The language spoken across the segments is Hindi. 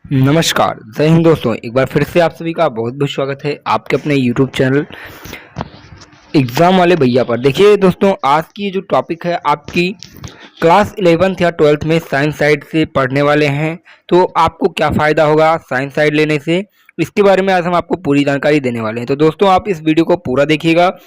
नमस्कार, जय हिंद दोस्तों। एक बार फिर से आप सभी का बहुत बहुत स्वागत है आपके अपने यूट्यूब चैनल एग्ज़ाम वाले भैया पर। देखिए दोस्तों, आज की जो टॉपिक है आपकी क्लास 11th या 12th में साइंस साइड से पढ़ने वाले हैं, तो आपको क्या फ़ायदा होगा साइंस साइड लेने से, इसके बारे में आज हम आपको पूरी जानकारी देने वाले हैं। तो दोस्तों, आप इस वीडियो को पूरा देखिएगा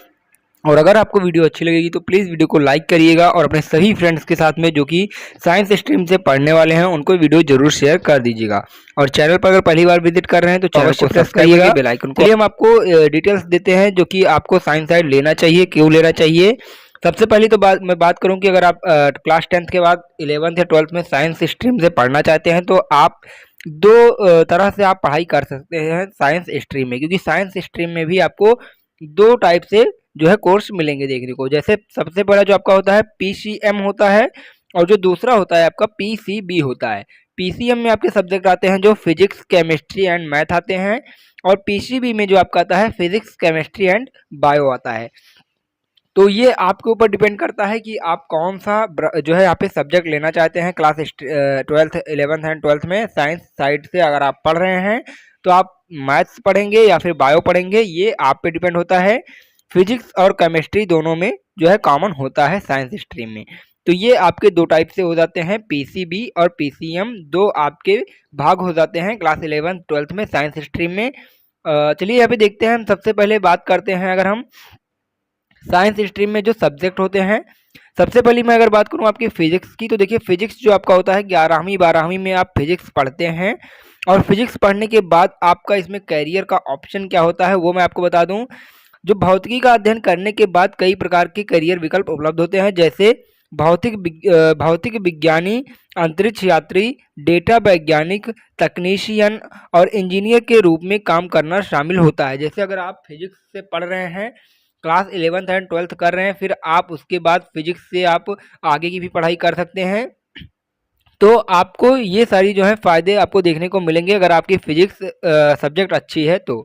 और अगर आपको वीडियो अच्छी लगेगी तो प्लीज़ वीडियो को लाइक करिएगा और अपने सभी फ्रेंड्स के साथ में जो कि साइंस स्ट्रीम से पढ़ने वाले हैं उनको वीडियो जरूर शेयर कर दीजिएगा। और चैनल पर अगर पहली बार विजिट कर रहे हैं तो चैनल को सब्सक्राइब करिएगा, बेल आइकन को। चलिए हम आपको डिटेल्स देते हैं जो कि आपको साइंस साइड लेना चाहिए, क्यों लेना चाहिए। सबसे पहले तो मैं बात करूं कि अगर आप क्लास 10th के बाद 11th या 12th में साइंस स्ट्रीम से पढ़ना चाहते हैं तो आप दो तरह से आप पढ़ाई कर सकते हैं साइंस स्ट्रीम में, क्योंकि साइंस स्ट्रीम में भी आपको दो टाइप से जो है कोर्स मिलेंगे देखने को। जैसे सबसे पहला जो आपका होता है पीसीएम होता है और जो दूसरा होता है आपका पीसीबी होता है। पीसीएम में आपके सब्जेक्ट आते हैं जो फिजिक्स, केमिस्ट्री एंड मैथ आते हैं, और पीसीबी में जो आपका आता है फिजिक्स, केमिस्ट्री एंड बायो आता है। तो ये आपके ऊपर डिपेंड करता है कि आप कौन सा जो है यहाँ पे सब्जेक्ट लेना चाहते हैं। Class 12th 11th and 12th में साइंस साइड से अगर आप पढ़ रहे हैं तो आप मैथ्स पढ़ेंगे या फिर बायो पढ़ेंगे, ये आप पे डिपेंड होता है। फिजिक्स और केमिस्ट्री दोनों में जो है कॉमन होता है साइंस स्ट्रीम में। तो ये आपके दो टाइप से हो जाते हैं, पीसीबी और पीसीएम, दो आपके भाग हो जाते हैं क्लास 11th 12th में साइंस स्ट्रीम में। चलिए यहाँ पे देखते हैं। हम सबसे पहले बात करते हैं अगर हम साइंस स्ट्रीम में जो सब्जेक्ट होते हैं। सबसे पहले मैं अगर बात करूं आपकी फिजिक्स की, तो देखिए फिजिक्स जो आपका होता है 11वीं 12वीं में आप फिजिक्स पढ़ते हैं, और फिजिक्स पढ़ने के बाद आपका इसमें कैरियर का ऑप्शन क्या होता है वो मैं आपको बता दूं। जो भौतिकी का अध्ययन करने के बाद कई प्रकार के करियर विकल्प उपलब्ध होते हैं, जैसे भौतिक विज्ञानी, अंतरिक्ष यात्री, डेटा वैज्ञानिक, तकनीशियन और इंजीनियर के रूप में काम करना शामिल होता है। जैसे अगर आप फिजिक्स से पढ़ रहे हैं, क्लास 11th एंड 12th कर रहे हैं, फिर आप उसके बाद फिजिक्स से आप आगे की भी पढ़ाई कर सकते हैं, तो आपको ये सारी जो है फ़ायदे आपको देखने को मिलेंगे अगर आपकी फ़िज़िक्स सब्जेक्ट अच्छी है तो।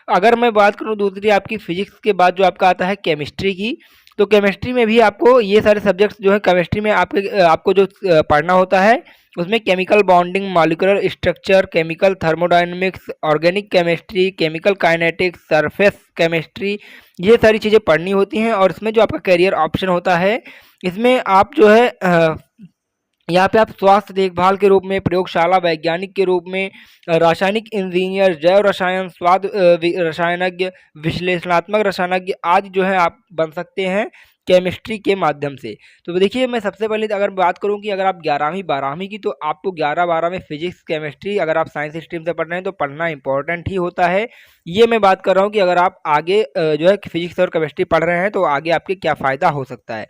अगर मैं बात करूँ दूसरी आपकी फ़िज़िक्स के बाद जो आपका आता है केमिस्ट्री की, तो केमिस्ट्री में भी आपको ये सारे सब्जेक्ट्स जो है केमिस्ट्री में आपको जो पढ़ना होता है उसमें chemical bonding, molecular structure, chemical thermodynamics, organic chemistry, chemical kinetics, surface chemistry, ये सारी चीज़ें पढ़नी होती हैं। और इसमें जो आपका करियर ऑप्शन होता है, इसमें आप जो है यहाँ पे आप स्वास्थ्य देखभाल के रूप में, प्रयोगशाला वैज्ञानिक के रूप में, रासायनिक इंजीनियर, जैव रसायन, रसायनज्ञ, विश्लेषणात्मक रसायनज्ञ आदि जो है आप बन सकते हैं केमिस्ट्री के माध्यम से। तो देखिए मैं सबसे पहले अगर बात करूं कि अगर आप 11वीं 12वीं की, तो आपको 11 12 में फिजिक्स केमिस्ट्री अगर आप साइंस स्ट्रीम से पढ़ रहे हैं तो पढ़ना इंपॉर्टेंट ही होता है। ये मैं बात कर रहा हूँ कि अगर आप आगे जो है फिजिक्स और केमिस्ट्री पढ़ रहे हैं तो आगे आपके क्या फ़ायदा हो सकता है।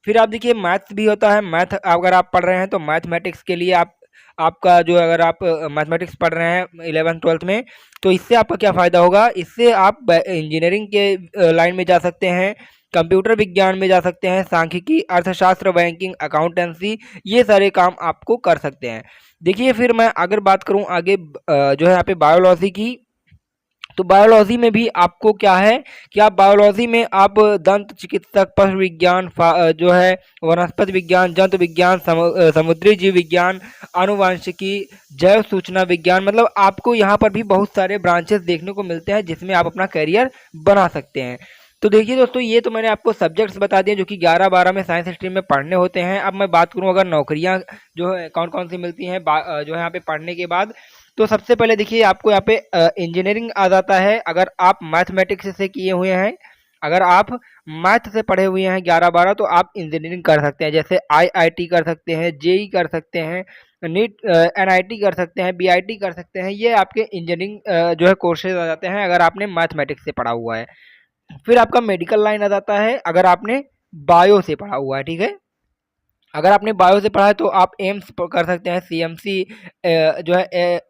फिर आप देखिए मैथ्स भी होता है। मैथ अगर आप पढ़ रहे हैं तो मैथमेटिक्स के लिए आपका जो अगर आप मैथमेटिक्स पढ़ रहे हैं 11th 12th में, तो इससे आपका क्या फ़ायदा होगा, इससे आप इंजीनियरिंग के लाइन में जा सकते हैं, कंप्यूटर विज्ञान में जा सकते हैं, सांख्यिकी, अर्थशास्त्र, बैंकिंग, अकाउंटेंसी, ये सारे काम आपको कर सकते हैं। देखिए फिर मैं अगर बात करूं आगे जो है यहाँ पे बायोलॉजी की, तो बायोलॉजी में भी आपको क्या है कि आप बायोलॉजी में आप दंत चिकित्सक, पशु विज्ञान, जो है वनस्पति विज्ञान, जंतु विज्ञान, समुद्री जीव विज्ञान, आनुवांशिकी, जैव सूचना विज्ञान, मतलब आपको यहाँ पर भी बहुत सारे ब्रांचेस देखने को मिलते हैं जिसमें आप अपना करियर बना सकते हैं। तो देखिए दोस्तों, ये तो मैंने आपको सब्जेक्ट्स बता दिए जो कि 11 12 में साइंस स्ट्रीम में पढ़ने होते हैं। अब मैं बात करूँ अगर नौकरियाँ जो है कौन कौन सी मिलती हैं जो है यहाँ पे पढ़ने के बाद, तो सबसे पहले देखिए आपको यहाँ पे इंजीनियरिंग आ जाता है अगर आप मैथमेटिक्स से किए हुए हैं। अगर आप मैथ से पढ़े हुए हैं 11 12, तो आप इंजीनियरिंग कर सकते हैं। जैसे आईआईटी कर सकते हैं, जेई कर सकते हैं, नीट एनआईटी कर सकते हैं, बीआईटी कर सकते हैं। ये आपके इंजीनियरिंग जो है कोर्सेज आ जाते हैं अगर आपने मैथमेटिक्स से पढ़ा हुआ है। फिर आपका मेडिकल लाइन आ जाता है अगर आपने बायो से पढ़ा हुआ है, ठीक है। अगर आपने बायो से पढ़ा है तो आप एम्स कर सकते हैं, सीएमसी जो है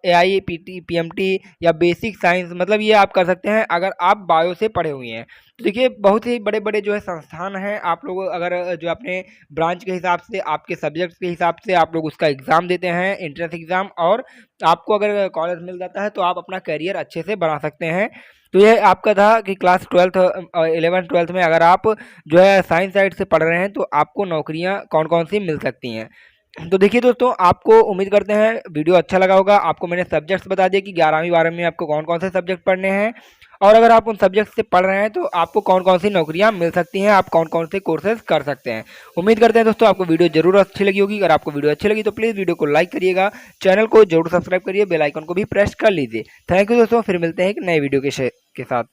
एआईपीटी, पीएमटी या बेसिक साइंस, मतलब ये आप कर सकते हैं अगर आप बायो से पढ़े हुए हैं। तो देखिए बहुत ही बड़े बड़े जो है संस्थान हैं, आप लोग अगर जो अपने ब्रांच के हिसाब से, आपके सब्जेक्ट्स के हिसाब से आप लोग उसका एग्ज़ाम देते हैं, एंट्रेंस एग्ज़ाम, और आपको अगर कॉलेज मिल जाता है तो आप अपना करियर अच्छे से बना सकते हैं। तो ये आपका था कि क्लास 12th 11th 12th में अगर आप जो है साइंस साइड से पढ़ रहे हैं तो आपको नौकरियां कौन कौन सी मिल सकती हैं। तो देखिए दोस्तों, आपको उम्मीद करते हैं वीडियो अच्छा लगा होगा। आपको मैंने सब्जेक्ट्स बता दिए कि 11वीं 12वीं में आपको कौन कौन से सब्जेक्ट पढ़ने हैं, और अगर आप उन सब्जेक्ट से पढ़ रहे हैं तो आपको कौन कौन सी नौकरियां मिल सकती हैं, आप कौन कौन से कोर्सेज कर सकते हैं। उम्मीद करते हैं दोस्तों आपको वीडियो जरूर अच्छी लगी होगी। अगर आपको वीडियो अच्छी लगी तो प्लीज़ वीडियो को लाइक करिएगा, चैनल को जरूर सब्सक्राइब करिए, बेल आइकन को भी प्रेस कर लीजिए। थैंक यू दोस्तों, फिर मिलते हैं एक नए वीडियो के साथ।